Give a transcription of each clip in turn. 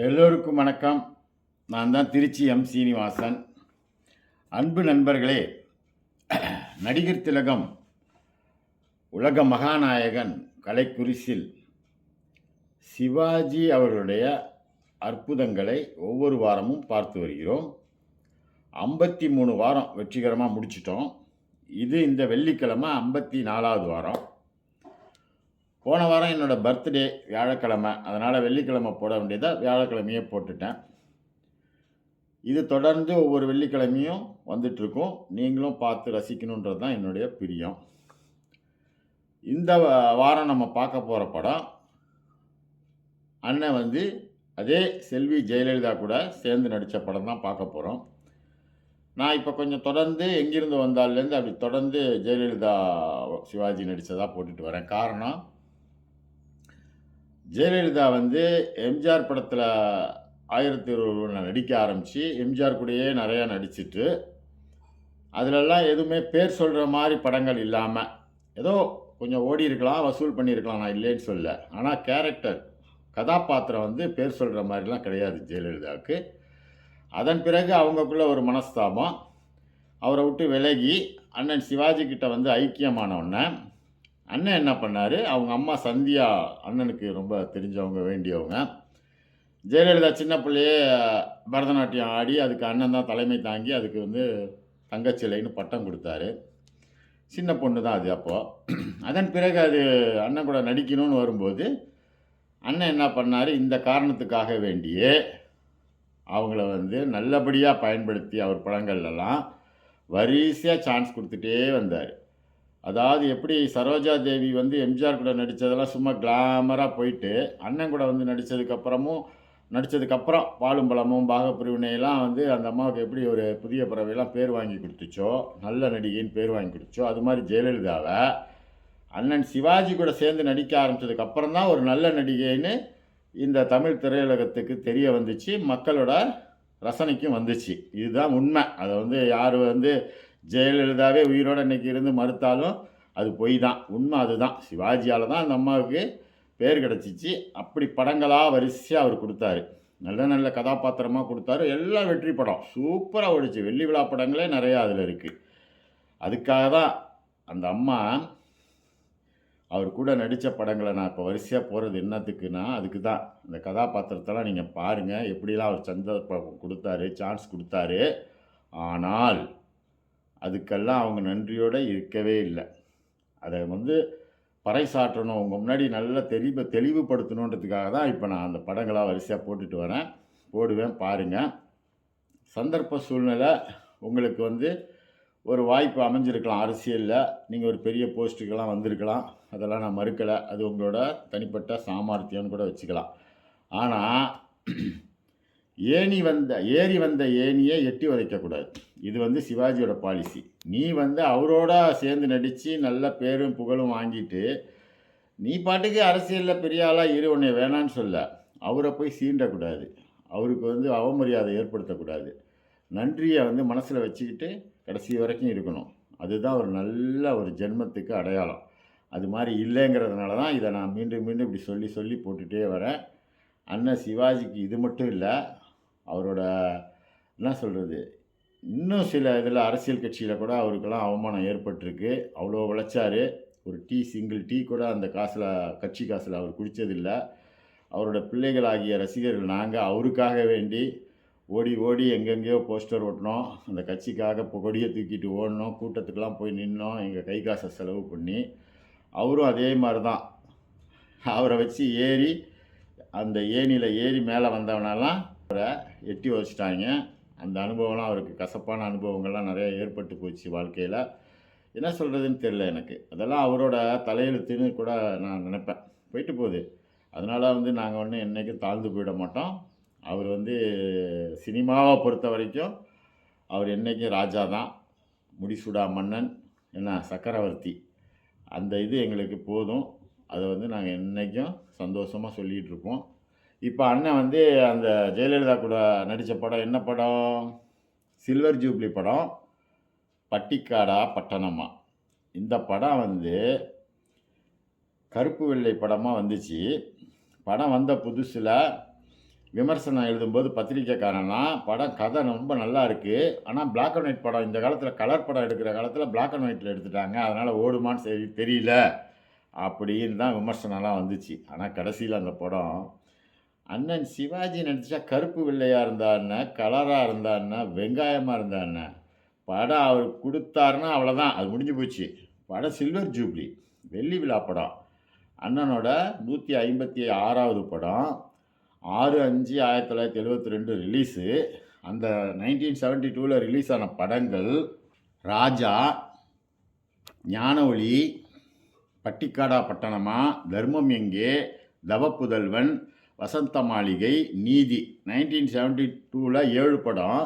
எல்லோருக்கும் வணக்கம். நான் தான் திருச்சி எம் சீனிவாசன். அன்பு நண்பர்களே, நடிகர் திலகம், உலக மகாநாயகன், கலைக்குரிசில் சிவாஜி அவர்களுடைய அற்புதங்களை ஒவ்வொரு வாரமும் பார்த்து வருகிறோம். 53 வாரம் வெற்றிகரமாக முடிச்சிட்டோம். இது இந்த வெள்ளிக்கிழமை 54வது வாரம். போன வாரம் என்னோடய பர்த்டே வியாழக்கிழமை, அதனால் வெள்ளிக்கிழமை போட வேண்டியதை வியாழக்கிழமையே போட்டுட்டேன். இது தொடர்ந்து ஒவ்வொரு வெள்ளிக்கிழமையும் வந்துட்டுருக்கும். நீங்களும் பார்த்து ரசிக்கணுன்றது தான் என்னுடைய பிரியம். இந்த வாரம் நம்ம பார்க்க போகிற படம், அண்ணன் வந்து அதே செல்வி ஜெயலலிதா கூட சேர்ந்து நடித்த படம் தான் பார்க்க போகிறோம். நான் இப்போ கொஞ்சம் தொடர்ந்து எங்கிருந்து வந்தாலேருந்து அப்படி தொடர்ந்து ஜெயலலிதா சிவாஜி நடித்ததாக போட்டுட்டு வரேன். காரணம், ஜெயலலிதா வந்து எம்ஜிஆர் படத்தில் 1001 நடிக்க ஆரம்பித்து எம்ஜிஆர் கூடயே நிறையா நடிச்சிட்டு, அதிலெல்லாம் எதுவுமே பேர் சொல்கிற மாதிரி படங்கள் இல்லாமல் ஏதோ கொஞ்சம் ஓடி இருக்கலாம், வசூல் பண்ணியிருக்கலாம், நான் இல்லைன்னு சொல்ல. ஆனால் கேரக்டர், கதாபாத்திரம் வந்து பேர் சொல்கிற மாதிரிலாம் கிடையாது ஜெயலலிதாவுக்கு. அதன் பிறகு அவங்களுக்குள்ள ஒரு மனஸ்தாபம், அவரை விட்டு விலகி அண்ணன் சிவாஜி கிட்ட வந்து ஐக்கியமானவுடனே அண்ணன் என்ன பண்ணார், அவங்க அம்மா சந்தியா அண்ணனுக்கு ரொம்ப தெரிஞ்சவங்க, வேண்டியவங்க. ஜெயலலிதா சின்ன பிள்ளையே பரதநாட்டியம் ஆடி அதுக்கு அண்ணன் தான் தலைமை தாங்கி அதுக்கு வந்து தங்கச்சிலைன்னு பட்டம் கொடுத்தாரு. சின்ன பொண்ணு தான் அது அப்போது. அதன் பிறகு அது அண்ணன் கூட நடிக்கணும்னு வரும்போது அண்ணன் என்ன பண்ணார், இந்த காரணத்துக்காக வேண்டியே அவங்கள வந்து நல்லபடியாக பயன்படுத்தி அவர் படங்கள்லாம் வரிசையாக சான்ஸ் கொடுத்துட்டே வந்தார். அதாவது எப்படி சரோஜா தேவி வந்து எம்ஜிஆர் கூட நடித்ததெல்லாம் சும்மா கிளாமராக போயிட்டு, அண்ணன் கூட வந்து நடித்ததுக்கப்புறம் பாலும் பழமும் பாகப்பிரிவினையெல்லாம் வந்து அந்த அம்மாவுக்கு எப்படி ஒரு புதிய பறவையெல்லாம் பேர் வாங்கி கொடுத்துச்சோ, நல்ல நடிகைன்னு பேர் வாங்கி கொடுத்துச்சோ, அது மாதிரி ஜெயலலிதாவை அண்ணன் சிவாஜி கூட சேர்ந்து நடிக்க ஆரம்பித்ததுக்கப்புறம் தான் ஒரு நல்ல நடிகைன்னு இந்த தமிழ் திரையுலகத்துக்கு தெரிய வந்துச்சு, மக்களோட ரசனைக்கும் வந்துச்சு. இதுதான் உண்மை. அதை வந்து யார் வந்து ஜெயலலிதாவே உயிரோடு இன்றைக்கி இருந்து மறுத்தாலும் அது பொய் தான். உண்மை அதுதான். சிவாஜியால் தான் அந்த அம்மாவுக்கு பேர் கிடச்சிச்சு. அப்படி படங்களாக வரிசையாக அவர் கொடுத்தாரு. நல்ல நல்ல கதாபாத்திரமாக கொடுத்தாரு. எல்லாம் வெற்றி படம், சூப்பராக ஓடிச்சு. வெள்ளி விழா படங்களே நிறையா அதில் இருக்குது. அதுக்காக தான் அந்த அம்மா அவர் கூட நடித்த படங்களை நான் இப்போ வரிசையாக போகிறது என்னத்துக்குன்னா அதுக்கு தான். இந்த கதாபாத்திரத்தெல்லாம் நீங்கள் பாருங்கள், எப்படிலாம் அவர் சந்தர்ப்பம் கொடுத்தாரு, சான்ஸ் கொடுத்தாரு. ஆனால் அதுக்கெல்லாம் அவங்க நன்றியோடு இருக்கவே இல்லை. அதை வந்து பறைசாற்றணும், உங்கள் முன்னாடி நல்லா தெளிவுபடுத்தணுன்றதுக்காக தான் இப்போ நான் அந்த படங்களாக வரிசையாக போடுவேன், பாருங்கள். சந்தர்ப்ப சூழ்நிலை உங்களுக்கு வந்து ஒரு வாய்ப்பு அமைஞ்சிருக்கலாம். அரசியலில் நீங்கள் ஒரு பெரிய போஸ்ட்டுக்கெல்லாம் வந்திருக்கலாம், அதெல்லாம் நான் மறுக்கலை. அது உங்களோட தனிப்பட்ட சாமர்த்தியம்னு கூட வச்சுக்கலாம். ஆனால் ஏறி வந்த ஏணியை எட்டி உதைக்கக்கூடாது. இது வந்து சிவாஜியோட பாலிசி. நீ வந்து அவரோட சேர்ந்து நடித்து நல்ல பேரும் புகழும் வாங்கிட்டு நீ பாட்டுக்கு அரசியலில் பெரிய ஆளாக இரு, உன்னை வேணான்னு சொல்ல. அவரை போய் சீண்டக்கூடாது, அவருக்கு வந்து அவமரியாதை ஏற்படுத்தக்கூடாது. நன்றியை வந்து மனசில் வச்சுக்கிட்டு கடைசி வரைக்கும் இருக்கணும். அதுதான் ஒரு நல்ல ஒரு ஜென்மத்துக்கு அடையாளம். அது மாதிரி இல்லைங்கிறதுனால தான் இதை நான் மீண்டும் மீண்டும் இப்படி சொல்லி போட்டுகிட்டே வரேன். அண்ணன் சிவாஜிக்கு இது மட்டும் இல்லை, அவரோட என்ன சொல்கிறது, இன்னும் சில இதில் அரசியல் கட்சியில் கூட அவருக்கெல்லாம் அவமானம் ஏற்பட்டிருக்கு. அவ்வளோ உழைச்சாரு. ஒரு சிங்கிள் டீ கூட அந்த காசில், கட்சி காசில் அவர் குடித்ததில்ல. அவரோட பிள்ளைகளாகிய ரசிகர்கள் நாங்கள் அவருக்காக வேண்டி ஓடி ஓடி எங்கெங்கேயோ போஸ்டர் ஒட்டினோம். அந்த கட்சிக்காக கொடியை தூக்கிட்டு ஓடினோம். கூட்டத்துக்கெலாம் போய் நின்னோம் எங்கள் கை காசை செலவு பண்ணி. அவரும் அதே மாதிரி தான். அவரை வச்சு ஏறி அந்த ஏணியில் ஏறி மேலே வந்தவனெல்லாம் அவரை எட்டி வச்சுட்டாங்க. அந்த அனுபவம்லாம் அவருக்கு கசப்பான அனுபவங்கள்லாம் நிறைய ஏற்பட்டு போச்சு வாழ்க்கையில். என்ன சொல்கிறதுன்னு தெரில எனக்கு. அதெல்லாம் அவரோட தலையெழுத்துன்னு கூட நான் நினைப்பேன். போயிட்டு போகுது. அதனால் வந்து நாங்கள் ஒன்றும் என்றைக்கும் தாழ்ந்து போயிட மாட்டோம். அவர் வந்து சினிமாவை பொறுத்த வரைக்கும் அவர் என்றைக்கும் ராஜா தான். முடிசூடா மன்னன், என்ன சக்கரவர்த்தி. அந்த இது எங்களுக்கு போதும். அதை வந்து நாங்கள் என்றைக்கும் சந்தோஷமாக சொல்லிகிட்டு இருப்போம். இப்போ அண்ணன் வந்து அந்த ஜெயலலிதா கூட நடித்த படம் என்ன படம்? சில்வர் ஜூப்ளி படம், பட்டிக்காடா பட்டணமா. இந்த படம் வந்து கருப்பு வெள்ளை படமாக வந்துச்சு. படம் வந்த புதுசில் விமர்சனம் எழுதும்போது பத்திரிக்கைக்காரன்லாம் படம் கதை ரொம்ப நல்லா இருக்குது, ஆனால் பிளாக் அண்ட் ஒயிட் படம், இந்த காலத்தில் கலர் படம் எடுக்கிற காலத்தில் பிளாக் அண்ட் ஒயிட்டில் எடுத்துட்டாங்க, அதனால் ஓடுமான்னு சரி தெரியல அப்படின்னு தான் விமர்சனம்லாம் வந்துச்சு. ஆனால் கடைசியில் அந்த படம் அண்ணன் சிவாஜி நடித்தா கருப்பு வெள்ளையாக இருந்தாருன்னா, கலராக இருந்தாருன்னா, வெங்காயமாக இருந்தாருன்னா, படம் அவர் கொடுத்தாருன்னா அவ்வளோதான், அது முடிஞ்சு போச்சு. படம் சில்வர் ஜூப்ளி, வெள்ளி விழா படம். அண்ணனோட 156வது படம். 6/5/1972 ரிலீஸு. அந்த 1972 ரிலீஸ் ஆன படங்கள் ராஜா, ஞானஒளி, பட்டிக்காடா பட்டணமா, தர்மம் எங்கே, தவப்புதல்வன், வசந்த மாளிகை, நீதி. 1972 7 படம்.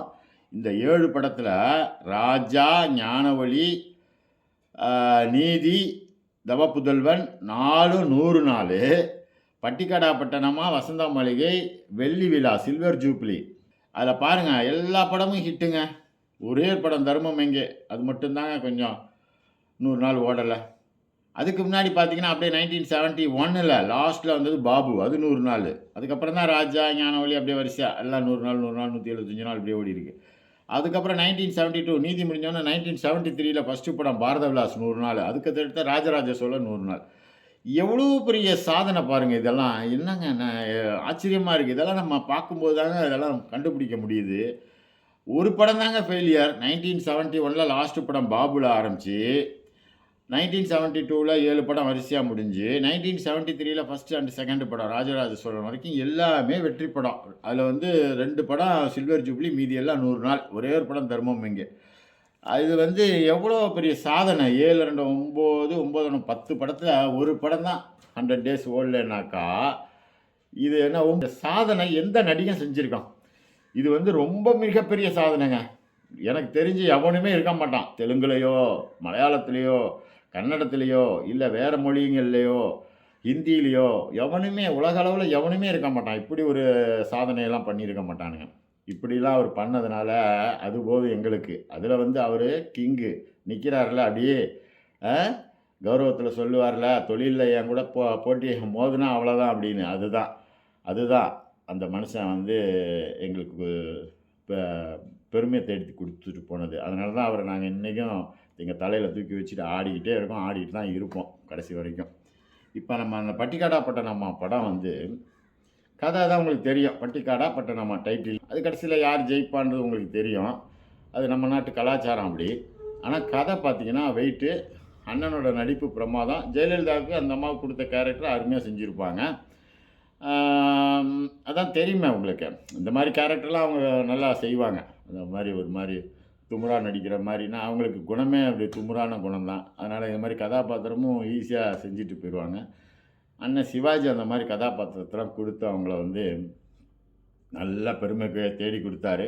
இந்த 7 படத்தில் ராஜா, ஞானஒளி, நீதி, தவப்புதல்வன் 4 100 நாள், பட்டிக்காடா பட்டணமா, வசந்த மாளிகை, வெள்ளி விழா, சில்வர் ஜூப்ளி. அதில் பாருங்கள் எல்லா படமும் ஹிட்டுங்க. ஒரே படம் தர்மம் எங்கே, அது மட்டும்தாங்க கொஞ்சம் 100 நாள் ஓடலை. அதுக்கு முன்னாடி பார்த்தீங்கன்னா அப்படியே 1971 லாஸ்ட்டில் வந்தது பாபு, அது 100 நாள். அதுக்கப்புறம் தான் ராஜா, ஞானஒளி அப்படியே வரிசையாக எல்லாம் 100 நாள் 100 நாள் 175 நாள் இப்படியே ஓடி இருக்கு. அதுக்கப்புறம் 1972 நீதி முடிஞ்சோன்னா 1973 ஃபஸ்ட்டு படம் பாரத விலாஸ் 100 நாள். அதுக்கு அடுத்த ராஜராஜ சோழன் 100 நாள். எவ்வளோ பெரிய சாதனை பாருங்கள். இதெல்லாம் என்னங்க ஆச்சரியமாக இருக்குது. இதெல்லாம் நம்ம பார்க்கும்போது தாங்க இதெல்லாம் கண்டுபிடிக்க முடியுது. ஒரு படம் தாங்க ஃபெயிலியர். 1971 லாஸ்ட்டு படம் பாபுல ஆரம்பித்து 1972 7 படம் வரிசையாக முடிஞ்சு 1973 ஃபஸ்ட்டு அண்ட் செகண்ட் படம் ராஜராஜ சோழன் வரைக்கும் எல்லாமே வெற்றி படம். அதில் வந்து 2 படம் சில்வர் ஜூப்ளி, மீதி எல்லாம் 100 நாள். ஒரே ஒரு படம் தர்மம் எங்கே. இது வந்து எவ்வளோ பெரிய சாதனை. 7 2 9 9 10 படத்தில் ஒரு படம் தான் 100 டேஸ் ஓடலைனாக்கா இது என்ன சாதனை எந்த நடிகன் செஞ்சுருக்கான்? இது வந்து ரொம்ப மிகப்பெரிய சாதனைங்க. எனக்கு தெரிஞ்சு எவனுமே இருக்க மாட்டான். தெலுங்குலையோ, மலையாளத்துலேயோ, கன்னடத்துலேயோ, இல்லை வேறு மொழிங்கள்லையோ, ஹிந்திலேயோ எவனுமே உலக அளவில் எவனுமே இருக்க மாட்டான். இப்படி ஒரு சாதனையெல்லாம் பண்ணியிருக்க மாட்டானுங்க. இப்படிலாம் அவர் பண்ணதுனால அது போதும் எங்களுக்கு. அதில் வந்து அவர் கிங்கு நிற்கிறார்ல, அப்படியே கௌரவத்தில் சொல்லுவார்ல, தொழிலில் என் கூட போட்டி மோதுனா அவ்வளோதான் அப்படின்னு. அதுதான் அந்த மனுஷன் வந்து எங்களுக்கு பெருமையை தேடி கொடுத்துட்டு போனது. அதனால தான் அவரை நாங்கள் இன்றைக்கும் எங்கள் தலையில் தூக்கி வச்சுட்டு ஆடிக்கிட்டே இருக்கோம், ஆடிக்கிட்டு தான் இருப்போம் கடைசி வரைக்கும். இப்போ நம்ம அந்த பட்டிக்காடா பட்டணமா படம் வந்து கதை தான் உங்களுக்கு தெரியும். பட்டிக்காடா பட்டணமா டைட்டில். அது கடைசியில் யார் ஜெயிப்பான்றது உங்களுக்கு தெரியும். அது நம்ம நாட்டு கலாச்சாரம் அப்படி. ஆனால் கதை பார்த்திங்கன்னா வெயிட்டு. அண்ணனோட நடிப்பு பிரமாதம். ஜெயலலிதாவுக்கு அந்த அம்மாவுக்கு கொடுத்த கேரக்டர் அருமையாக செஞ்சுருப்பாங்க. அதான் தெரியுமே உங்களுக்கு. இந்த மாதிரி கேரக்டர்லாம் அவங்க நல்லா செய்வாங்க. அந்த மாதிரி ஒரு மாதிரி துமுறா நடிக்கிற மாதிரினா அவங்களுக்கு குணமே அப்படி துமுறான குணம் தான். அதனால் இந்த மாதிரி கதாபாத்திரமும் ஈஸியாக செஞ்சுட்டு போயிடுவாங்க. அண்ணன் சிவாஜி அந்த மாதிரி கதாபாத்திரத்தெல்லாம் கொடுத்து அவங்கள வந்து நல்ல பெருமைக்கு தேடி கொடுத்தாரு.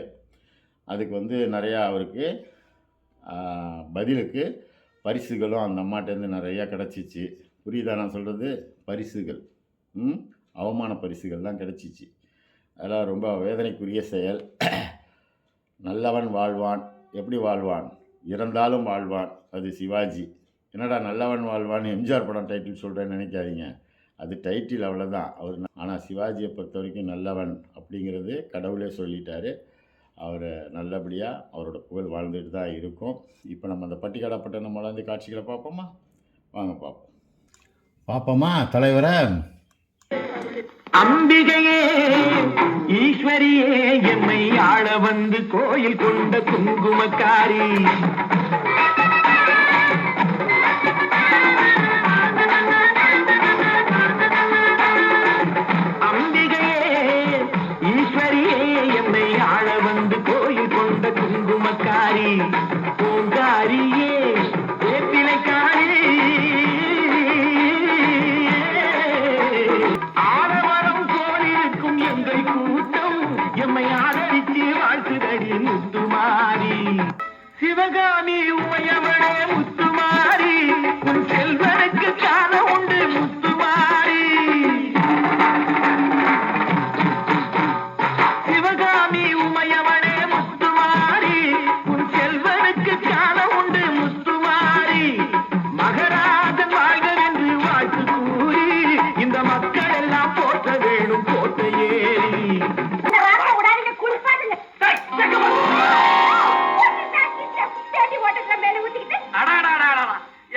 அதுக்கு வந்து நிறையா அவருக்கு பதிலுக்கு பரிசுகளும் அந்த அம்மாட்டேருந்து நிறையா கிடச்சிச்சு. புரியுதா நான் சொல்கிறது? பரிசுகள், அவமான பரிசுகள்லாம் கிடச்சிச்சு. அதெல்லாம் ரொம்ப வேதனைக்குரிய செயல். நல்லவன் வாழ்வான். எப்படி வாழ்வான்? இறந்தாலும் வாழ்வான். அது சிவாஜி. என்னடா நல்லவன் வாழ்வான் எம்ஜிஆர் படம் டைட்டில் சொல்கிறேன்னு நினைக்காதீங்க. அது டைட்டில் அவ்வளோதான் அவர். ஆனால் சிவாஜியை பொறுத்த வரைக்கும் நல்லவன் அப்படிங்கிறது கடவுளே சொல்லிட்டாரு. அவர் நல்லபடியாக அவரோட புகழ் வாழ்ந்துட்டு தான் இருக்கும். இப்போ நம்ம அந்த பட்டிக்காடப்பட்ட மலர்ந்து காட்சிகளை பார்ப்போமா? வாங்க பார்ப்போம். பார்ப்போமா தலைவரை? அம்பிகையே ஈஸ்வரியே என்னை ஆள வந்து கோயில் கொண்ட குங்குமக்காரி, அம்பிகையே ஈஸ்வரியே என்னை ஆள வந்து கோயில் கொண்ட குங்குமக்காரி, பூங்காரியே வேப்பிலைக்காரி, எம்மை ஆதரித்து வாழ்த்துதடி முத்துமாரி, சிவகாமி உமையவளே முத்துமாரி, உன் செல்வனுக்கு காண உண்டு முத்துமாரி, சிவகாமி உமையவளே முத்துமாரி, உன் செல்வனுக்கு காண உண்டு முத்துமாரி, மகராஜன் வாழ்க என்று வாழ்த்து கூறி இந்த மக்கள் எல்லாம் போற்ற வேணும் போட்ட ஏறி.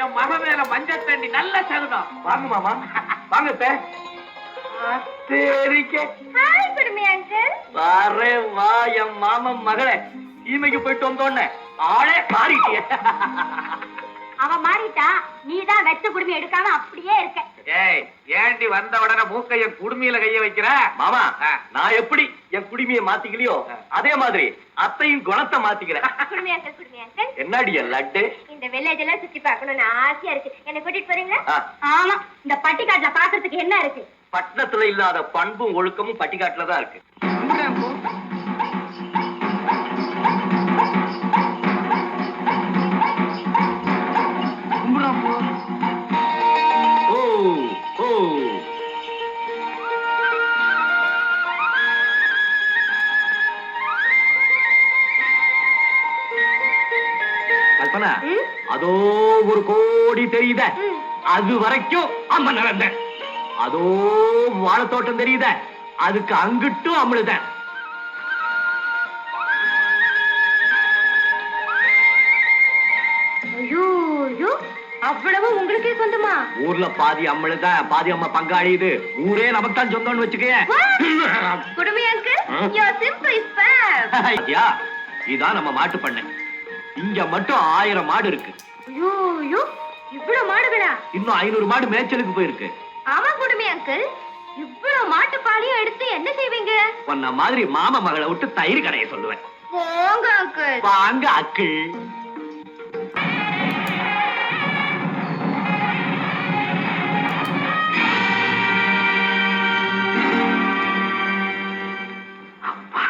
என் மக மேல மஞ்சள் தண்ணி நல்ல சருதம். வாங்க மாமா, வாங்க. வா என் மாமன் மகளே, ஈமைக்கு போயிட்டு வந்தோடனே ஆளே மாறிட்டிய. அவன் மாறிட்டா, நீதான் வெச்ச குடுமி எடுக்காம அப்படியே இருக்க. ஏய், ஏண்டி வந்த உடனே மூக்கைய குடுமியில கைய வைக்கிற? மாமா, நான் எப்படி என் குடுமியை மாத்திக்கலையோ அதே மாதிரி அத்தையும் குணத்தை மாத்திக்கிறேன். என்னடி லட்டு? இந்த வில்லேஜ் எல்லாம் சுத்தி பார்க்கணும்னு ஆசையா இருக்கு. என்ன கூட்டிட்டு போறீங்களா? ஆமா, இந்த பட்டிக்காட்டுல பாக்குறதுக்கு என்ன இருக்கு? பட்டணத்துல இல்லாத பண்பும் ஒழுக்கமும் பட்டிக்காட்டுல தான் இருக்கு. கல்பனா, அதோ ஒரு கோடி தெரியுத, அது வரைக்கும் அம்ம நடந்த. அதோ வாழைத்தோட்டம் தெரியுத, அதுக்கு அங்கிட்டும் அமிழ்த. அவ்வளவு உங்களுக்கே சொந்தமா? ஊர்ல பாதி அம்மளுத, பாதி அம்மா பங்காளி. இது ஊரே நமக்கு தான் சொந்தம்னு வச்சுக்கேன். இதான் நம்ம மாட்டு பண்ணை. இங்க மட்டும் 1000 மாடு இருக்கு. இவ்வளவு மாடுகளா? இன்னும் 500 மாடு மேய்ச்சலுக்கு போயிருக்கு. ஆமா குடுமி அங்கிள், இவ்வளவு மாட்டு பாலையும் எடுத்து என்ன செய்வீங்க? உன்ன மாதிரி மாமா மகளை விட்டு தயிர் கடைய சொல்லுவேன். போங்க அங்கிள். வாங்க அக்கிள். அப்பா,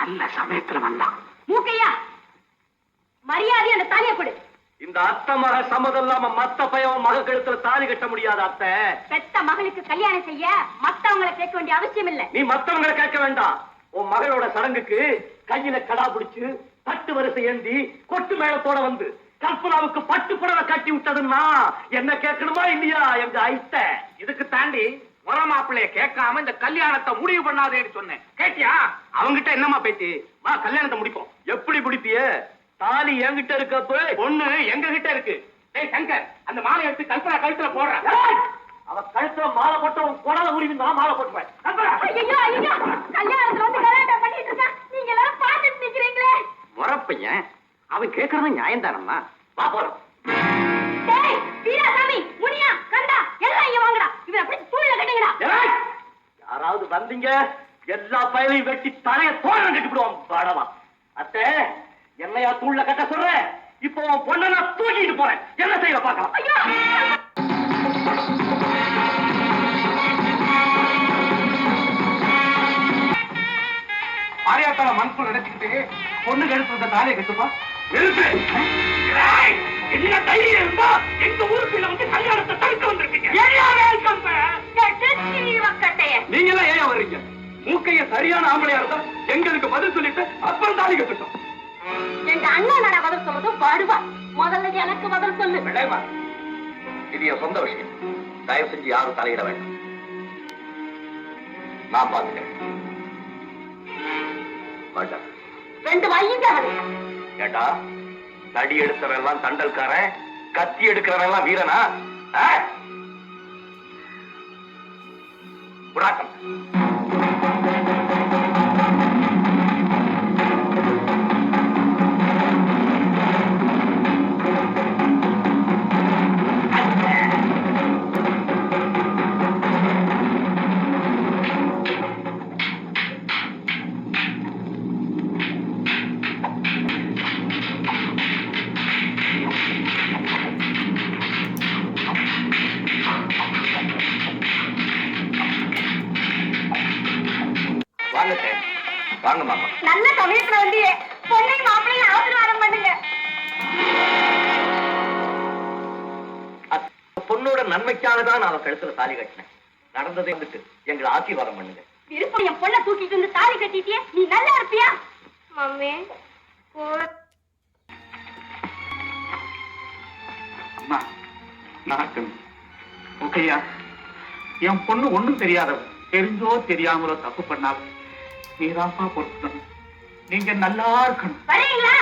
நல்ல சமயத்துல வந்தான். மூக்கையா, மரியாதை அந்த தாலியை கொடு. இந்த அத்தை மக சம்மதம் இல்லாம மத்த பையன் மக கழுத்துல தாலி கட்ட முடியாது. அத்தை, பெத்த மகளுக்கு கல்யாணம் செய்ய மத்தவங்களை கேட்க வேண்டிய அவசியம் இல்ல. நீ மத்தவங்களை கேட்க வேண்டாம். உன் மகளோட சடங்குக்கு கையில கடா பிடிச்சு தட்டு வரிசை ஏந்தி கொட்டு மேளத்தோட வந்து கல்பனாவுக்கு பட்டு புடவை கட்டி விட்டதுன்னா என்ன கேட்கணுமா இல்லையா எங்க ஐத்த? இதுக்கு தாண்டி முறை மாப்பிள்ளைய கேட்காம இந்த கல்யாணத்தை முடிவு பண்ணாதேன்னு சொன்னேன். கேட்டியா? அவங்கிட்ட என்னமா பேச்சு? வா கல்யாணத்தை முடிப்போம். எப்படி முடிப்பிய? தாலி என்கிட்ட இருக்கப்ப பொண்ணு எங்க கிட்ட இருக்கு. டேய் சங்கர், அந்த மாலை எடுத்து கல்பனா கழுத்துல போடுற. அவ கழுத்துல மாலை போட்டு கொடால உரிமை நான் மாலை போட்டுப்பேன். கல்யாணத்துல வந்து கல்யாணம் பண்ணிட்டு இருக்கா, நீங்க எல்லாரும் பாத்துட்டு நிக்கிறீங்களே. முறப்பையன் அவன் கேட்கறது நியாயம் தானம்மா. வா போறோம். டேய் வீராசாமி, முனியா, கண்டா எல்லாம் இங்க வாங்கடா. இவன் அப்படியே தூள்ல கட்டுங்கடா. யாராவது வந்தீங்க எல்லா பயலையும் வெட்டி தலைய தோழ கட்டி விடுவான். படவா அத்தை, என்னையா தூள்ல கட்ட சொல்ற? இப்போ பொண்ணை நான் தூக்கிட்டு போறேன். என்ன செய்ய பார்க்கலாம். ஆரியாத்தால மனசுல நினைச்சுக்கிட்டு பொண்ணு கழுத்து தாலியை கட்டுப்பா. என்ன தைரியம் இருந்தா எங்க ஊருக்கு வந்து கல்யாணத்தை தடுக்க வந்திருக்கீங்க. நீங்க எல்லாம் ஏன் வர்றீங்க? மூக்கைய சரியான ஆம்பளையா இருந்தா எங்களுக்கு பதில் சொல்லிட்டு அப்புறம் தாலி கட்டட்டும். எங்க அண்ணன் நான் பதில் சொல்றதும் பாடுவா. முதல்ல எனக்கு பதில் சொல்லு. இது என் சொந்த விஷயம். தயவு செஞ்சு யாரும் தலையிட வேண்டாம். நான் பாத்துக்கிறேன். ரெண்டு வையுங்க. கேட்டா தடி எடுக்கிறவெல்லாம் தண்டல்காரன், கத்தி எடுக்கிறவெல்லாம் வீரனா? புறாக்கம். வாங்க மாமா. நல்ல சமயத்துல வந்து பொண்ணை மாப்பிள்ளையும் ஆசீர்வாதம் பண்ணுங்க. பொண்ணோட நன்மைக்காகதான் நான் அவன் கழுத்துல தாலி கட்டினேன். நடந்ததை வந்துட்டு எங்களை ஆசீர்வாதம் பண்ணுங்க. விருப்பம் என் பொண்ணை தூக்கிட்டு வந்து தாலி கட்டிட்டியே, நீ நல்லா இருப்பியா? மம்மி ஓகேயா, என் பொண்ணு ஒண்ணும் தெரியாதவ, தெரிஞ்சோ தெரியாமலோ தப்பு பண்ணாலும் நீதாப்பா பொறுக்கணும். நீங்க நல்லா இருக்கணும். வரீங்களா?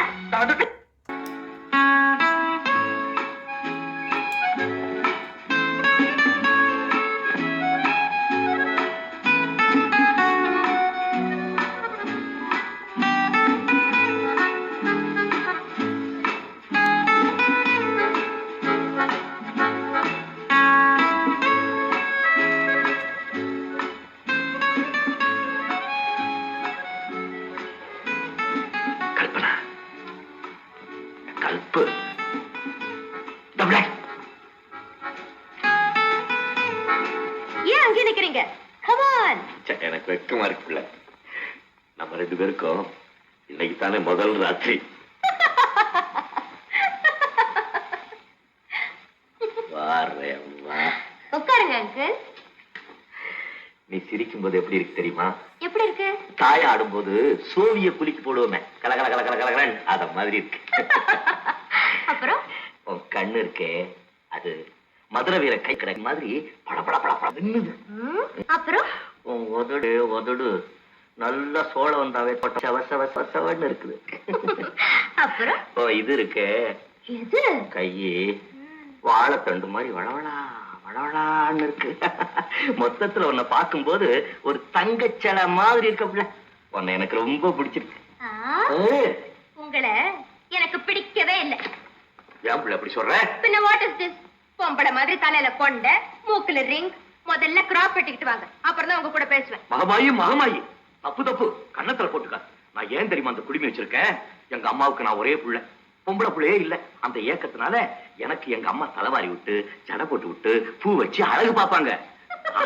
ஏன் அங்கே நிக்கிறீங்க? Come on. எனக்கு வெக்கமா இருக்குல்ல. நம்ம ரெண்டு பேருக்கும் இன்னைக்கு தானே முதல் ராத்திரி. உட்காருங்க அங்கிள். நீ சிரிக்கும் போது எப்படி இருக்கு தெரியுமா? எப்படி இருக்கு? தாய ஆடும்போது சோவிய குளிக்கு போடுவோமே, கலகல கல கல கலகலன், அத மாதிரி இருக்கு. அப்புறம் உன் கண்ணு இருக்கே, அது மதுரை வீர கை கடை மாதிரி பட பட பட பட மின்னுது. அப்புறம் உன் உதடு உதடு நல்லா சோழ வந்தாவே சவசவன்னு இருக்குது. அப்புறம் ஓ இது இருக்கே, எது? கையே வாழைத்தண்டு மாதிரி வளவளா வளவளான்னு இருக்கு. மொத்தத்துல உன்னை பார்க்கும்போது ஒரு தங்கச்சலை மாதிரி இருக்க. உன்னை எனக்கு ரொம்ப பிடிச்சிருக்கு. உங்களை எனக்கு பிடிக்கவே இல்லை. ஏன் பிள்ளை அப்படி சொல்ற? பின்ன வாட் இஸ் திஸ்? பொம்பளை மாதிரி தலையில கொண்ட, மூக்குல ரிங், முதல்ல கிராப் வெட்டிக்கிட்டு வாங்க, அப்புறம் தான் உங்க கூட பேசுவேன். மகமாயி தப்பு தப்பு கண்ணத்துல போட்டுக்க. நான் ஏன் தெரியுமா அந்த குடிமை வச்சிருக்கேன்? எங்க அம்மாவுக்கு நான் ஒரே புள்ள, பொம்பளை புள்ளையே இல்ல. அந்த ஏக்கத்தினால எனக்கு எங்க அம்மா தலைவாரி விட்டு ஜடை போட்டு விட்டு பூ வச்சு அழகு பார்ப்பாங்க.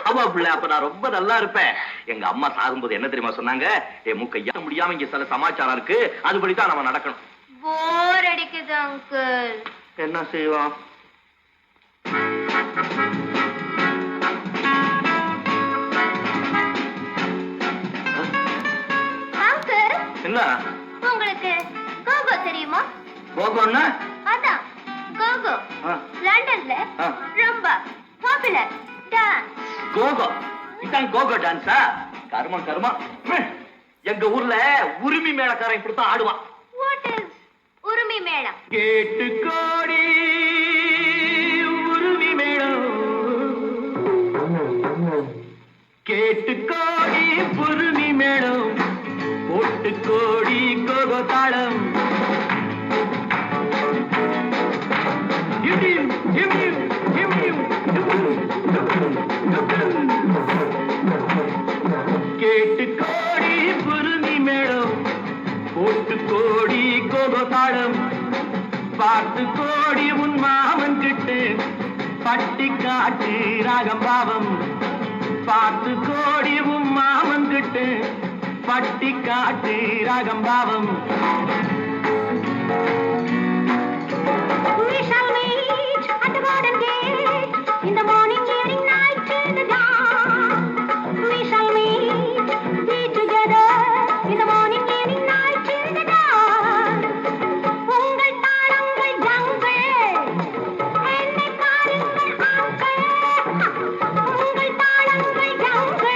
ஆமா பிள்ளை, அப்ப நான் ரொம்ப நல்லா இருப்பேன். எங்க அம்மா சாகும்போது என்ன தெரியுமா சொன்னாங்க? மூக்கையா முடியாம இங்க சில சமாச்சாரம் இருக்கு, அதுபடிதான் நம்ம நடக்கணும். போர் அடிக்குது அங்கிள். என்ன செய்வோம்? அங்கிள், என்ன உங்களுக்கு கோகோ தெரியுமா? கோகோன்னா? அதான் கோகோ. லண்டன்ல ரொம்ப பாப்புலர் டான்ஸ். கோகோ? இதான் கோகோ டான்ஸா? கர்மம் கர்மம். எங்க ஊர்ல உரிமை மேளக்காரன் இப்படித்தான் ஆடுவான். வாட் இஸ் உரிமை மேளம்? கேட்டு கோடி உரிமை மேளம், கேட்டு கோடி உரிமை மேளம், போட்டு கோடி கோகோ தாளம். கேட்டு கோடி உரிமை மேளம், போட்டு கோடி கோகோ தாளம். பார்த்து கோடி உன் மாமன் கிட்டு பட்டி காட்டு ராகம் பாவம். பார்த்து கோடி உன் மாமன் கிட்டு பட்டி காட்டு ராகம் பாவம். We shall meet at the garden gate in the morning, evening, night till the dawn. We shall meet, be together in the morning, evening, night till the dawn. உங்கள் தாளங்கள் ஜங்கள், என்னை பாருங்கள் ஆண்கள். உங்கள் தாளங்கள் ஜங்கள்,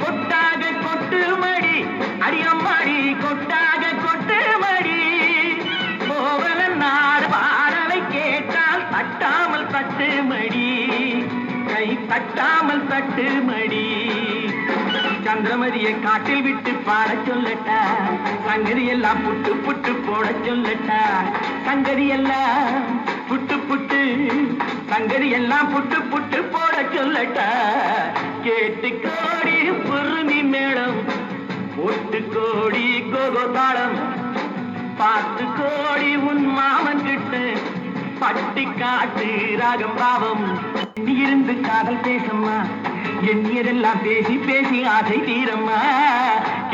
கொட்டாக கொட்டு மடி அடியம்மாடி கொட்டாக கொட்டு மடி கோவல நாடு பாடலை கேட்டால் தட்டாமல் தட்டு மடி கை தட்டாமல் தட்டு மடி சந்திரமதியை காட்டில் விட்டு பாட சொல்லட்டா சங்கதி எல்லாம் புட்டு புட்டு போட சொல்லட்டா சங்கதி எல்லாம் புட்டு புட்டு சங்கதி எல்லாம் புட்டு புட்டு போட சொல்லட்டா கேட்டு கோடி பொருமி மேளம் ஒட்டு கோடி கோகோ தாளம் பார்த்து கோடி உன் மாமன் கிட்ட பட்டி காட்டு ராகம் பாவம் இருந்து காதல் பேசம்மா எண்ணியதெல்லாம் பேசி பேசி ஆசை தீரம்மா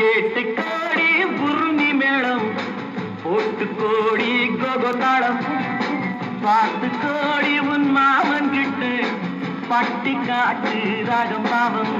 கேட்டு கோடி புருமி மேளம் போட்டு கோடி கோகோ தாளம் பார்த்து கோடி உன் மாமன் கிட்ட பட்டி காட்டு ராகம் பாவம்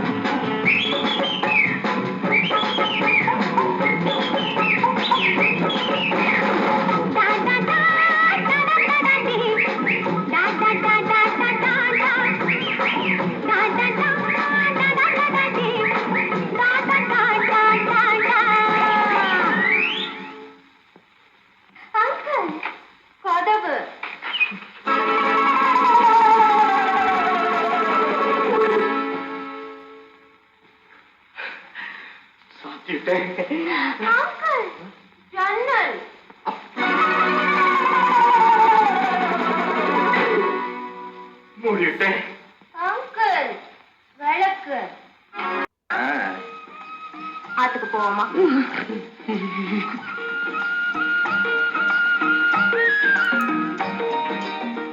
மூடிட்டேன் விளக்கு ஆத்துக்கு போவோமா?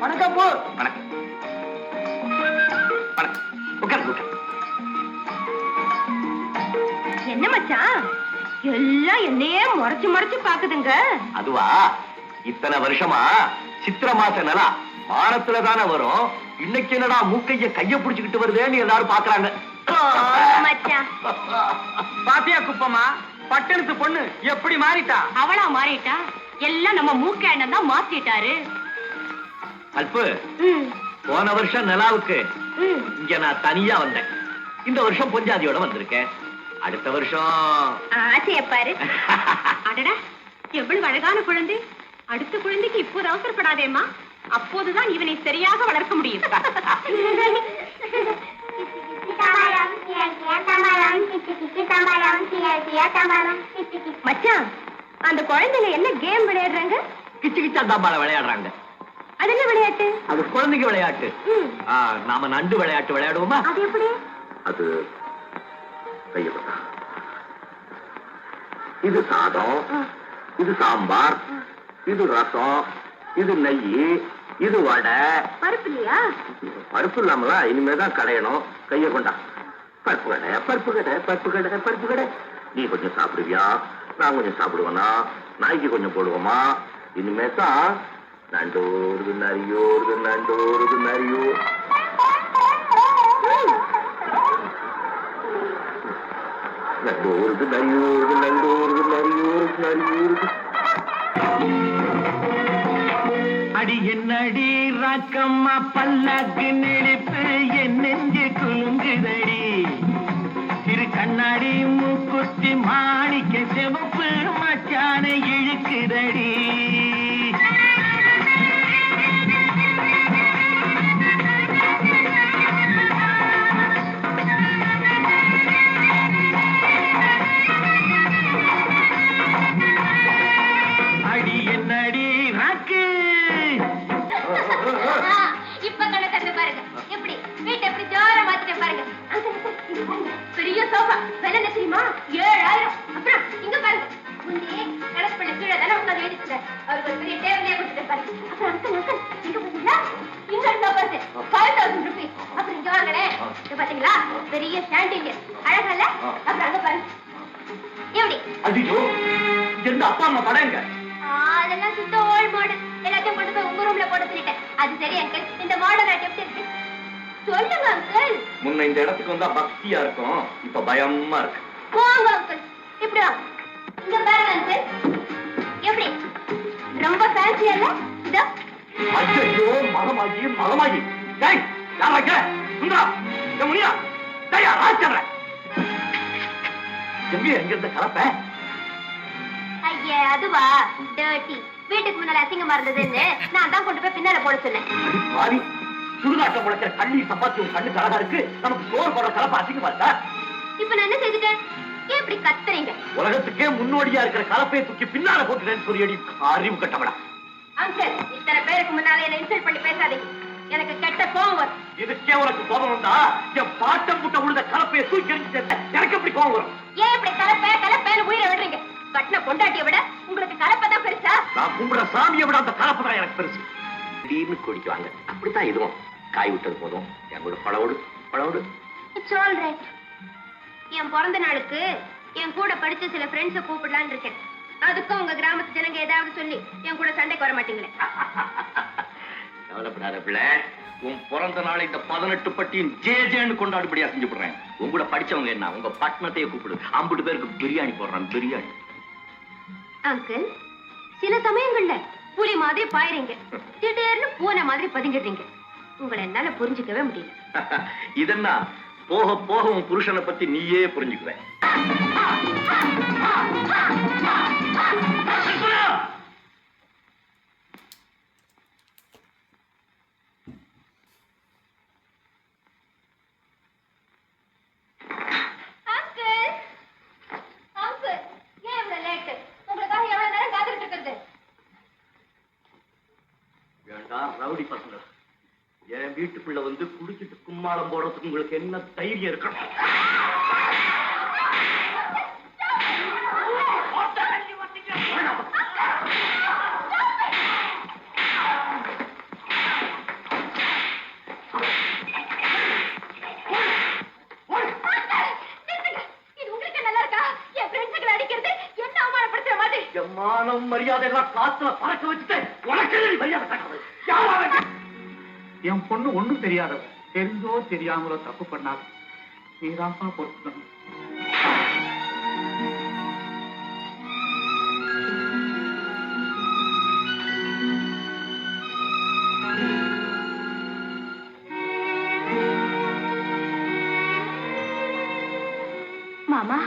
வணக்கம் போ வணக்கம் வணக்கம் உட்கார் என்ன மச்சான் எல்லாம் என்னையே முறைச்சு முறைச்சு பாக்குதுங்க. அதுவா இத்தனை வருஷமா சித்திர மாச நிலா வாரத்துல தானே வரும். இன்னைக்கு என்னடா மூக்கைய கைய புடிச்சுக்கிட்டு வருதேன்னு எல்லாரும் பாக்குறாங்க. மச்சான் பாத்தியா குப்பமா பட்டணத்து பொண்ணு எப்படி மாறிட்டா? அவளா மாறிட்டா? எல்லாம் நம்ம மூக்க அண்ணன் தான் மாத்திட்டாரு. அல்பு போன வருஷம் நிலாவுக்கு இங்க நான் தனியா வந்தேன். இந்த வருஷம் பொஞ்சாதியோட வந்திருக்கேன். அடுத்த வருஷம் ஆசைய பாரு. அடடா எவ்வளவு அழகான குழந்தை. அடுத்த குழந்தைக்கு இப்போது அவசரப்படாதேம்மா. அப்போதுதான் இவனை சரியாக வளர்க்க முடியும். மச்சான் அந்த குழந்தைங்க என்ன கேம் விளையாடுறாங்க? கிச்சு கிச்சா தாம்பால விளையாடுறாங்க. அது என்ன விளையாட்டு? அது குழந்தைங்க விளையாட்டு. நாம நண்டு விளையாட்டு விளையாடுவோமா? அது எப்படி? அது இது சாதம், இது சாம்பார், இது ரசம், இது நெய், இது வடை. பருப்பு இல்லையா? பருப்பு இல்லாமலா இனிமேதான் கடையணும். கைய கொண்டா. பருப்பு கடை பருப்பு கடை பருப்பு கடை பருப்பு கடை. நீ கொஞ்சம் சாப்பிடுவியா? நான் கொஞ்சம் சாப்பிடுவேனா? நாய்க்கு கொஞ்சம் போடுவோமா? இனிமே தான் நண்டோருது நரியோருது நண்டோருது நரியோ. நண்டோருது நரியோருது நண்டோருது நரியோருது நரியோருது. அடி என்னடி ராக்கம்மா பல்லாக்கு நெளிப்பு என் நெஞ்சு குலுங்குதடி. திரு கண்ணாடி மூக்குத்தி மாணிக்க செவப்பு மச்சான இழுக்குதடி. அடி என்னடி ராக்கு. இப்ப கண்ண தந்து பாருங்க. எப்படி வீட்டை எப்படி ஜோர மாத்திட்ட பாருங்க. பெரிய சோஃபா விலை என்ன தெரியுமா? 7000. அப்புறம் இங்க பாருங்க. முன்னே கணக்கு பண்ண கீழே தானே உட்காந்து எழுதிட்டு அவருக்கு ஒரு பெரிய டேபிளே கொடுத்துட்டு பாருங்க. அப்புறம் அங்கிள் இங்க பாத்தீங்களா? இங்க சோஃபாஸ் 5000 ரூபீஸ். அப்புறம் இங்க வாங்களேன். இங்க பாத்தீங்களா பெரிய ஸ்டாண்டிங் அழகா இல்ல? அப்புறம் அங்க பாருங்க. எப்படி? ஐயோ எந்த அப்பா அம்மா படங்க? அதெல்லாம் சுத்த ஓல்ட் மாடல். எல்லாத்தையும் கொண்டு போய் உங்க ரூம்ல போட சொல்லிட்டேன். அது சரி அங்கிள். இந்த மாடல் எப்படி இருக்கு சொல்லுங்க அங்கிள். முன்ன இந்த இடத்துக்கு வந்தா பக்தியா இருக்கும். இப்ப பயமா இருக்கு. போங்க அங்கிள். இப்படி வாங்க. இங்க பாருங்க அங்கிள். எப்படி ரொம்ப ஃபேன்சியா இல்ல? இதோ ஐயோ மகமாகி மகமாகி. டேய் யாரா இங்க? சுந்தரா இந்த முனியா டேய் ராஜ்சந்திர எங்க இருந்த கலப்ப ஐயே அதுவா டர்ட்டி வீட்டுக்கு முன்னால அசிங்கமா இருந்ததுன்னு நான் தான் கொண்டு போய் பின்னால போட சொன்னேன். மாறி சுடுகாட்டம் முளைக்கிற கண்ணி சம்பாத்தி உன் கண்ணுக்கு அழகா இருக்கு, நமக்கு சோறு போடுற கலப்ப அசிங்கமா இருக்கா? இப்ப நான் என்ன செய்துட்டேன்? ஏன் இப்படி கத்துறீங்க? உலகத்துக்கே முன்னோடியா இருக்கிற கலப்பையை தூக்கி பின்னால போட்டுட்டேன்னு சொல்லி அறிவு கட்டவடா. அங்கிள் இத்தனை பேருக்கு முன்னால என்ன இன்சல்ட் பண்ணி பேசாதீங்க, எனக்கு கெட்ட கோவம் வரும். இதுக்கே உனக்கு கோபம் வந்தா என் பாட்டம் புட்ட உழுத கலப்பையை தூக்கி எறிஞ்சிட்டு எனக்கு எப்படி கோபம் வரும்? ஏன் இப்படி கலப்பேன்னு உயிரை விடுறீங்க? கட்டின பொண்டாட்டியை விட உங்களுக்கு கலப்பை தான் பெருசா? நான் கும்பிட சாமியை விட அந்த கலப்பு தான் எனக்கு பெருசு. திடீர்னு குடிக்குவாங்க, அப்படித்தான் இதுவும். காய் விட்டது போதும், என் கூட பழவோடு. It's all right. என் பிறந்த நாளுக்கு என் கூட படிச்ச சில ஃப்ரெண்ட்ஸை கூப்பிடலான்னு இருக்கேன். அதுக்கும் உங்க கிராமத்து ஜனங்க ஏதாவது சொல்லி என் கூட சண்டைக்கு வர மாட்டீங்களே? கவலைப்படாத பிள்ளை, உன் பிறந்த நாளை இந்த 18 பட்டியும் ஜேஜேன்னு கொண்டாடுபடியா செஞ்சு போடுறேன். உங்க கூட படிச்சவங்க என்ன, உங்க பட்டணத்தையே கூப்பிடு, 50 பேருக்கு பிரியாணி போடுறான். பிரியாணி அங்கிள், சில சமயங்கள்ல புலி மாதிரி பாயறீங்க, திடீர்னு பூனை மாதிரி பதுங்கிடுறீங்க. உங்களை என்னால புரிஞ்சுக்கவே முடியல. இதென்ன போக போக உன் புருஷனை பத்தி நீயே புரிஞ்சுக்குவ. ரவுடி பசங்க என் வீட்டுக்குள்ள வந்து குடிச்சிட்டு கும்மாளம் போடுறதுக்கு உங்களுக்கு என்ன தைரியம் இருக்கணும்? மானம் மரியாதை எல்லாம் காத்துல பறக்க வச்சுட்டு உனக்கு மரியாதை காட்டுறது. என் பொண்ணு ஒண்ணும் தெரியாதவ, தெரிஞ்சோ தெரியாமலோ தப்பு பண்ணாது. நீதான்ப்பா பொறுக்கணும். மாமா,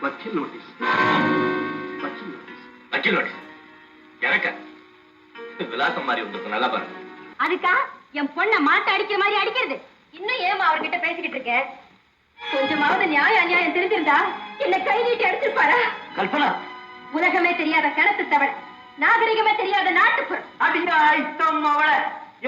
வக்கீல் நோட்டீஸ். எனக்கு விலாசம் மாதிரி உங்களுக்கு நல்லா பாருங்க. அதுக்கா என் பொண்ண மாட்ட அடிக்கிற மாதிரி அடிக்கிறது? இன்னும் ஏமா அவர்கிட்ட பேசிக்கிட்டு இருக்க? கொஞ்சமாவது நியாயம் தெரிஞ்சிருந்தா என்ன கை நீட்டி அடிச்சிருப்பாரா? கல்பனா, உலகமே தெரியாத கணத்து தவள, நாகரிகமே தெரியாத நாட்டுப்புறம். அடியா இத்தம் அவளை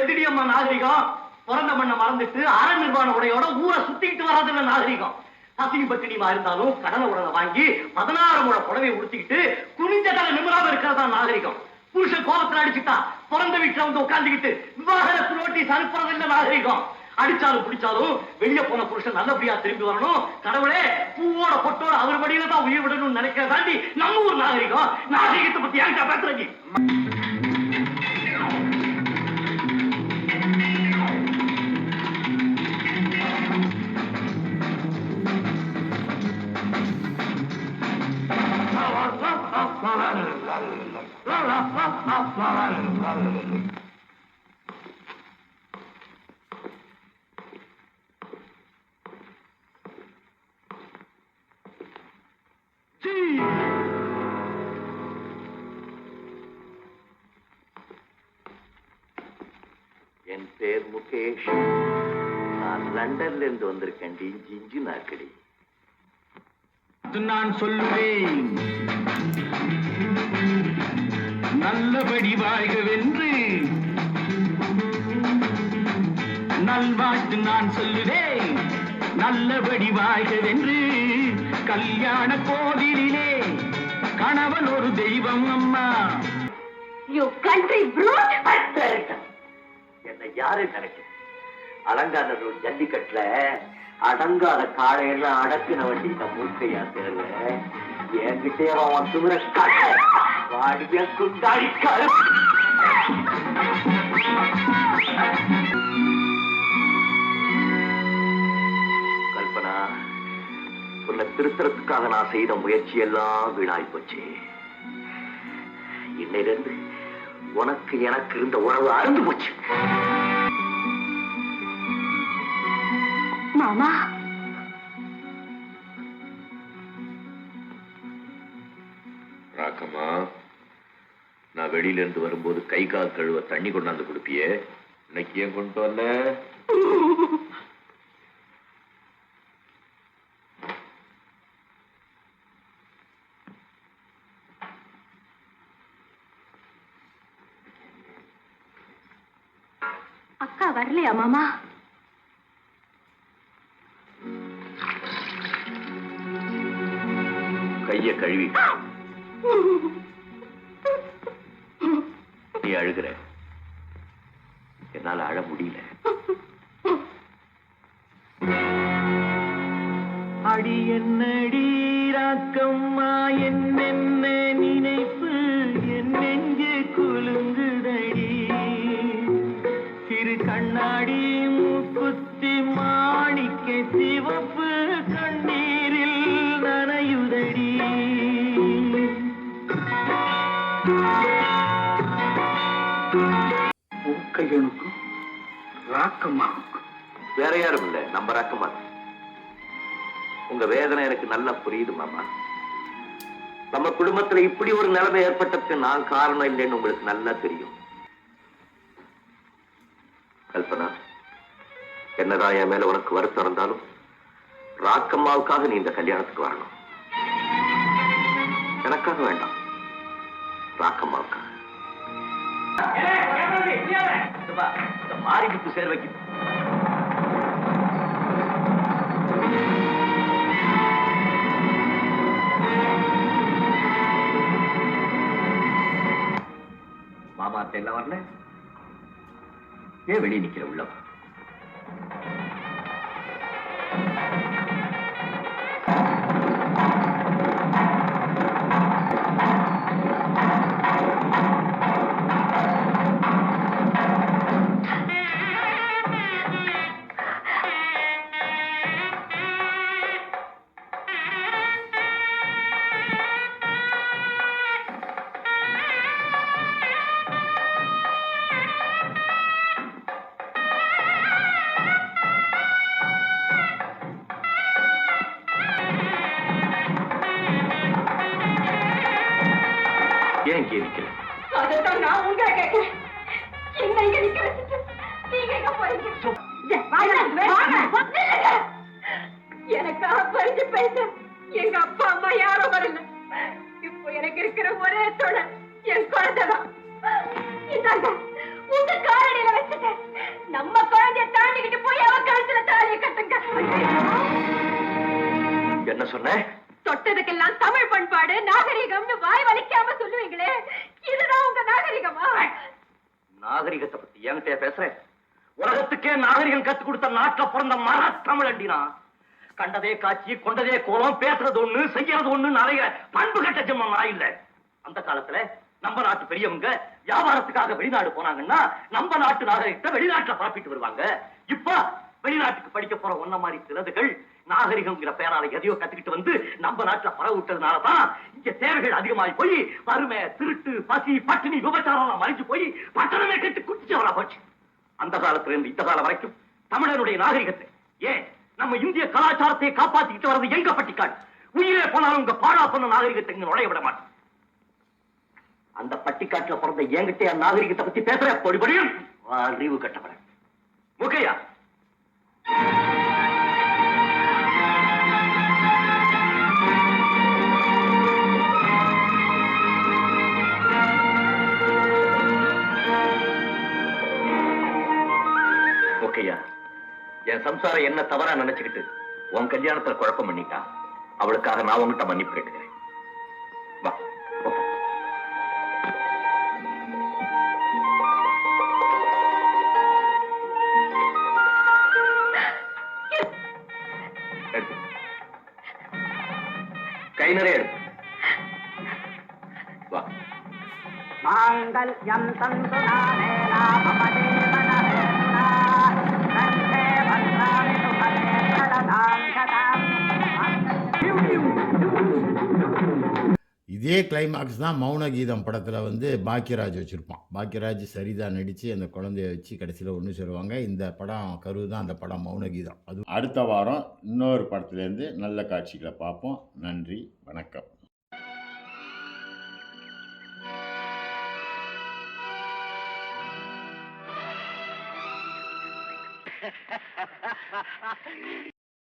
எதிரியம்மா நாகரிகம். பிறந்த மண்ணை மறந்துட்டு அற நிர்வாண உடையோட ஊரை சுத்திக்கிட்டு வர்றதுல நாகரிகம். அசிங்க பட்டினிமா இருந்தாலும் கடனை உடனே வாங்கி 16 முழ புடவை உடுத்திக்கிட்டு குனிஞ்ச தலை நிமிராம இருக்கிறதா நாகரிகம். புருஷன் கோபத்துல அடிச்சுட்டா பிறந்த வீட்டுல வந்து உட்கார்ந்துக்கிட்டு விவாகரத்து நோட்டீஸ் அனுப்புறது இல்ல நாகரிகம். அடிச்சாலும் பிடிச்சாலும் வெளியே போன புருஷன் நல்லபடியா திரும்பி வரணும். கடவுளே பூவோட பொட்டோட அவர் வழியில தான் உயிர் விடணும்னு நினைக்கிறதாண்டி நம்ம ஊர் நாகரிகம். நாகரிகத்தை பத்தி யாருக்கா பேசுறீங்க? என் பேர் முகேஷ். நான் லண்டன்ல இருந்து வந்திருக்கேன். ஜிஞ்சு நாக்கடி. நான் சொல்லுவேன், நல்லபடி வாழ்கவென்று நல்வாழ்த்து நான் சொல்லுவேன். நல்லபடி வாழ்கவென்று கல்யாண கோவிலிலே கணவன் ஒரு தெய்வம் அம்மா. You country brute! என்னை யாரு நினைக்க? அலங்காநல்லூர் ஒரு ஜல்லிக்கட்டுல அடங்காத காளையெல்லாம் அடக்குன வண்டி இந்த மூக்கையா தேர்ல என்கிட்டே அவன் துமுற வாடிய குண்டாடி கல்பனா, உன்னை திருத்தறதுக்காக நான் செய்த முயற்சி எல்லாம் வீணாய் போச்சு. இன்னையிலிருந்து உனக்கு எனக்கு இருந்த உறவு அறுந்து போச்சு. மாமா, ராக்கம்மா, நான் வெளியில இருந்து வரும்போது கை கால் கழுவ தண்ணி கொண்டாந்து கொடுப்பியே, இன்னைக்கு ஏன் கொண்டு வரல? அக்கா வரலையா மாமா? கைய கழுவி. நீ அழுகிற, என்னால அழ முடியல. அடி என்னடி ராக்கம்மா, என்னென்ன நினைப்பு என் நெஞ்சு குலுங்குதடி. சிறு கண்ணாடி மூக்குத்தி மாணிக்க சிவப்பு கண்ணீரில் நனையுதடி. கையனுக்கும் ராக்கம்மாவுக்கும் வேற யாரும் இல்ல, நம்ம ராக்கம்மா. உங்க வேதனை எனக்கு நல்லா புரியுது மாமா. நம்ம குடும்பத்துல இப்படி ஒரு நிலைமை ஏற்பட்டதுக்கு நான் காரணம் இல்லைன்னு உங்களுக்கு நல்லா தெரியும். கல்பனா, என்னதான் என் மேல உனக்கு வருத்தம் இருந்தாலும் ராக்கம்மாவுக்காக நீ இந்த கல்யாணத்துக்கு வரணும். எனக்காக வேண்டாம், ராக்கம்மாவுக்காக. மாறி விட்டு சேர் வைக்க மாமா என்ன வரல? ஏன் வெளியே நிக்கிற? உள்ள ஏன் கேட்கிறேன்? அதான் நான் உங்களை கேட்கிறேன். என்ன இங்க நிக்க வச்சுட்டு நீங்க எங்க போறீங்க? எனக்காக பறிஞ்சு பேச எங்க அப்பா அம்மா யாரும் வரல. இப்போ எனக்கு இருக்கிற ஒரே துணை என் குழந்தைதான். இந்தாங்க உங்க காரணியில வச்சுட்டு நம்ம குழந்தைய தாண்டிக்கிட்டு போய் அவ கழுத்துல தாலியை கட்டுங்க. என்ன சொன்ன? தொட்டதுக்கெல்லாம் தமிழ் பண்பாடு நாகரிகம்னு வாய் வலிக்காம சொல்லுவீங்களே, இதுதான் உங்க நாகரிகமா? நாகரிகத்தை பத்தி என்கிட்ட பேசுறேன்? உலகத்துக்கே நாகரிகம் கத்து கொடுத்த நாட்டுல பிறந்த மர தமிழ் அண்டினா. கண்டதே காட்சி, கொண்டதே கோலம், பேசுறது ஒண்ணு செய்யறது ஒண்ணு நிறைய பண்பு கட்ட ஜென்மம் நான் இல்ல. அந்த காலத்துல நம்ம நாட்டு பெரியவங்க வியாபாரத்துக்காக வெளிநாடு போனாங்கன்னா நம்ம நாட்டு நாகரிகத்தை வெளிநாட்டுல பரப்பிட்டு வருவாங்க. இப்ப வெளிநாட்டுக்கு படிக்க போற ஒன்ன மாதிரி சிலதுகள் நாகரிகம்ங்கிற பேரால எதையோ கத்துக்கிட்டு வந்து நம்ம நாட்டுல பரவ விட்டதுனாலதான் இங்க தேவைகள் அதிகமாகி போய் வறுமை, திருட்டு, பசி, பட்டினி, விபச்சாரம் மறைஞ்சு போய் பட்டணமே கெட்டு குட்டிச்சவரா போச்சு. அந்த காலத்துல இருந்து இந்த காலம் வரைக்கும் தமிழனுடைய நாகரிகத்தை, ஏன் நம்ம இந்திய கலாச்சாரத்தை காப்பாத்திக்கிட்டு வர்றது எங்க பட்டிக்காடு. உயிரே போனாலும் உங்க பாழா பண்ண நாகரிகத்தை இங்க நுழைய விட மாட்டேன். அந்த பட்டிக்காட்டுல பிறந்த என்கிட்ட நாகரிகத்தை பத்தி பேசுற பொடிபடியும் அறிவு கட்டப்பட முகையா. ஓகேயா, என் சம்சாரம் என்ன தவறா நினைச்சுக்கிட்டு உன் கல்யாணத்துல குழப்பம் பண்ணிட்டா, அவளுக்காக நான் உங்ககிட்ட மன்னிப்பு கேட்டுக்கிறேன். வா. கை நிறைய எடுத்து வா. மாங்கல்யம் தந்து நானேனா மமதேவன ஹேனா கண்டே வந்தாமி சுபதே சததாம் சதாம் இதே கிளைமாக்ஸ் தான் மௌன கீதம் படத்தில் வந்து பாக்யராஜ் வச்சுருப்பான். பாக்யராஜ் சரிதா நடித்து அந்த குழந்தைய வச்சு கடைசியில் ஒன்று சேருவாங்க. இந்த படம் கரு தான் அந்த படம் மௌன கீதம். அது அடுத்த வாரம் இன்னொரு படத்துலேருந்து நல்ல காட்சிகளை பார்ப்போம். நன்றி, வணக்கம்.